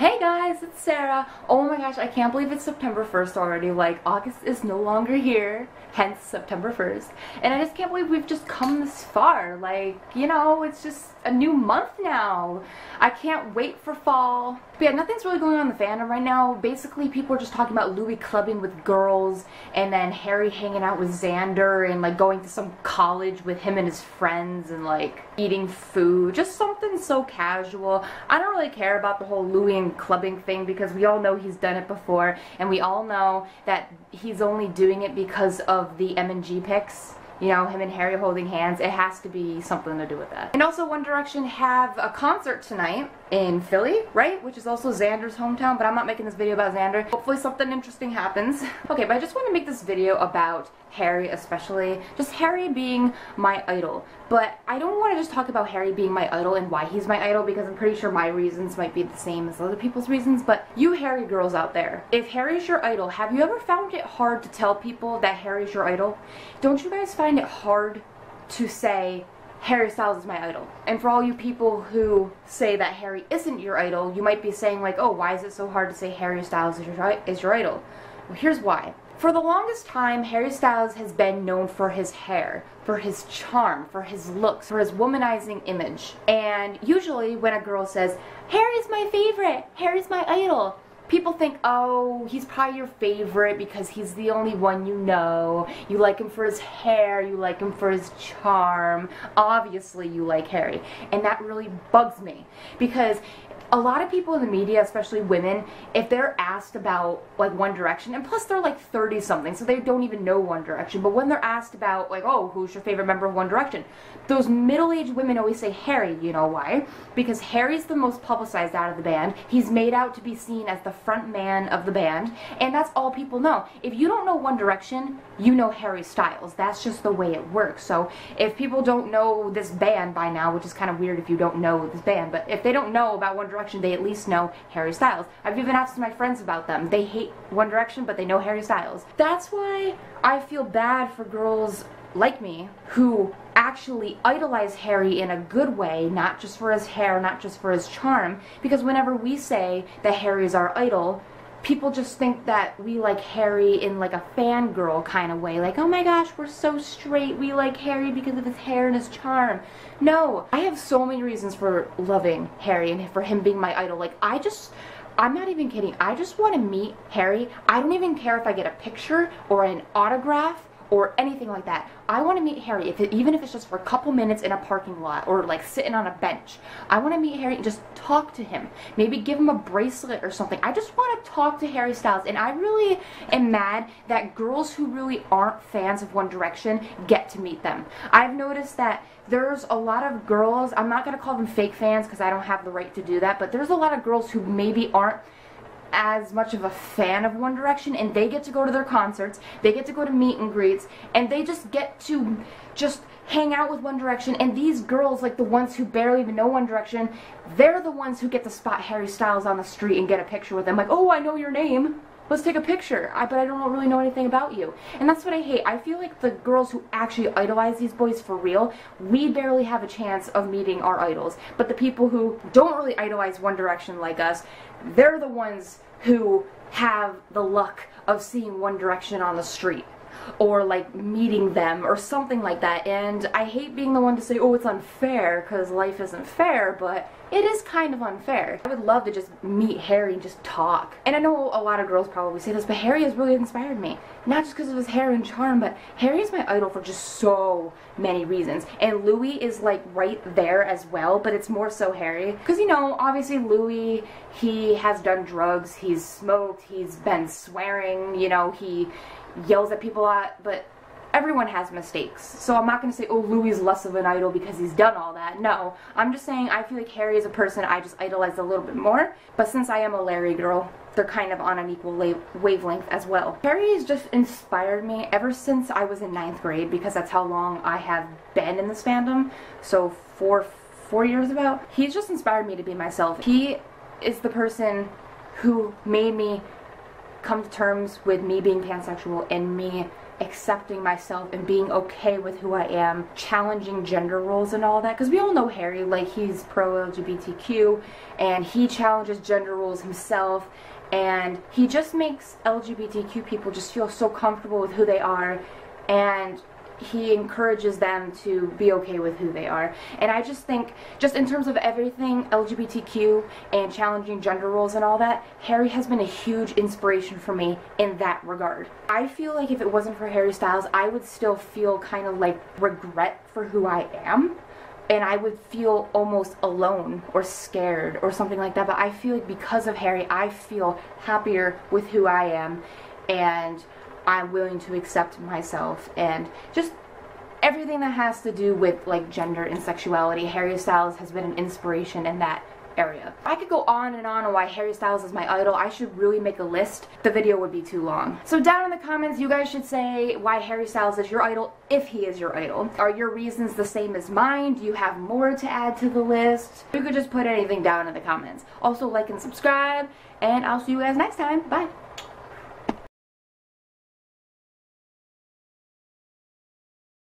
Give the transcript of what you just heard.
Hey guys, it's Sarah. Oh my gosh, I can't believe it's September 1st already. Like, August is no longer here, hence September 1st. And I just can't believe we've just come this far. Like, you know, it's just a new month now. I can't wait for fall. But yeah, nothing's really going on in the fandom right now. Basically, people are just talking about Louis clubbing with girls, and then Harry hanging out with Xander, and like going to some college with him and his friends, and like eating food. Just something so casual. I don't really care about the whole Louis and clubbing thing because we all know he's done it before, and we all know that he's only doing it because of the M&G pics. You know, him and Harry holding hands. It has to be something to do with that. And also, One Direction have a concert tonight in Philly, right? Which is also Xander's hometown, but I'm not making this video about Xander. Hopefully something interesting happens. Okay, but I just want to make this video about Harry especially. Just Harry being my idol. But I don't want to just talk about Harry being my idol and why he's my idol, because I'm pretty sure my reasons might be the same as other people's reasons. But you Harry girls out there, if Harry's your idol, have you ever found it hard to tell people that Harry's your idol? Don't you guys find it hard to say Harry Styles is my idol? And for all you people who say that Harry isn't your idol, you might be saying like, oh, why is it so hard to say Harry Styles is your idol? Well, here's why. For the longest time, Harry Styles has been known for his hair, for his charm, for his looks, for his womanizing image. And usually when a girl says, Harry's my favorite, Harry's my idol, people think, oh, he's probably your favorite because he's the only one you know. You like him for his hair, you like him for his charm. Obviously you like Harry. And that really bugs me because a lot of people in the media, especially women, if they're asked about like One Direction, and plus they're like 30 something, so they don't even know One Direction, but when they're asked about like, oh, who's your favorite member of One Direction, those middle-aged women always say Harry. You know why? Because Harry's the most publicized out of the band. He's made out to be seen as the front man of the band, and that's all people know. If you don't know One Direction, you know Harry Styles. That's just the way it works. So if people don't know this band by now, which is kind of weird if you don't know this band, but if they don't know about One Direction, they at least know Harry Styles. I've even asked my friends about them. They hate One Direction, but they know Harry Styles. That's why I feel bad for girls like me who actually idolize Harry in a good way, not just for his hair, not just for his charm, because whenever we say that Harry is our idol, people just think that we like Harry in like a fangirl kind of way, like, oh my gosh, we're so straight, we like Harry because of his hair and his charm. No, I have so many reasons for loving Harry and for him being my idol. Like, I'm not even kidding, I just want to meet Harry. I don't even care if I get a picture or an autograph or anything like that. I want to meet Harry, even if it's just for a couple minutes in a parking lot or like sitting on a bench. I want to meet Harry and just talk to him. Maybe give him a bracelet or something. I just want to talk to Harry Styles, and I really am mad that girls who really aren't fans of One Direction get to meet them. I've noticed that there's a lot of girls, I'm not going to call them fake fans because I don't have the right to do that, but there's a lot of girls who maybe aren't as much of a fan of One Direction, and they get to go to their concerts, they get to go to meet and greets, and they just get to just hang out with One Direction. And these girls, like the ones who barely even know One Direction, they're the ones who get to spot Harry Styles on the street and get a picture with them, like, oh, I know your name, let's take a picture, but I don't really know anything about you. And that's what I hate. I feel like the girls who actually idolize these boys for real, we barely have a chance of meeting our idols. But the people who don't really idolize One Direction like us, they're the ones who have the luck of seeing One Direction on the street, or like meeting them or something like that. And I hate being the one to say, oh, it's unfair, because life isn't fair, but it is kind of unfair. I would love to just meet Harry and just talk. And I know a lot of girls probably say this, but Harry has really inspired me. Not just because of his hair and charm, but Harry is my idol for just so many reasons. And Louis is like right there as well, but it's more so Harry. Because, you know, obviously Louis, he has done drugs, he's smoked, he's been swearing, you know, he yells at people a lot, but everyone has mistakes. So I'm not going to say, oh, Louis is less of an idol because he's done all that. No, I'm just saying I feel like Harry is a person I just idolize a little bit more. But since I am a Larry girl, they're kind of on an equal wavelength as well. Harry has just inspired me ever since I was in 9th grade, because that's how long I have been in this fandom. So four years about. He's just inspired me to be myself. He is the person who made me come to terms with me being pansexual and me accepting myself and being okay with who I am, challenging gender roles and all that, because we all know Harry, like, he's pro-LGBTQ and he challenges gender roles himself, and he just makes LGBTQ people just feel so comfortable with who they are, and he encourages them to be okay with who they are. And I just think, just in terms of everything LGBTQ and challenging gender roles and all that, Harry has been a huge inspiration for me in that regard. I feel like if it wasn't for Harry Styles, I would still feel kind of like regret for who I am, and I would feel almost alone or scared or something like that. But I feel like because of Harry, I feel happier with who I am, and I'm willing to accept myself, and just everything that has to do with like gender and sexuality. Harry Styles has been an inspiration in that area. I could go on why Harry Styles is my idol. I should really make a list. The video would be too long. So down in the comments, you guys should say why Harry Styles is your idol, if he is your idol. Are your reasons the same as mine? Do you have more to add to the list? You could just put anything down in the comments. Also, like and subscribe, and I'll see you guys next time. Bye.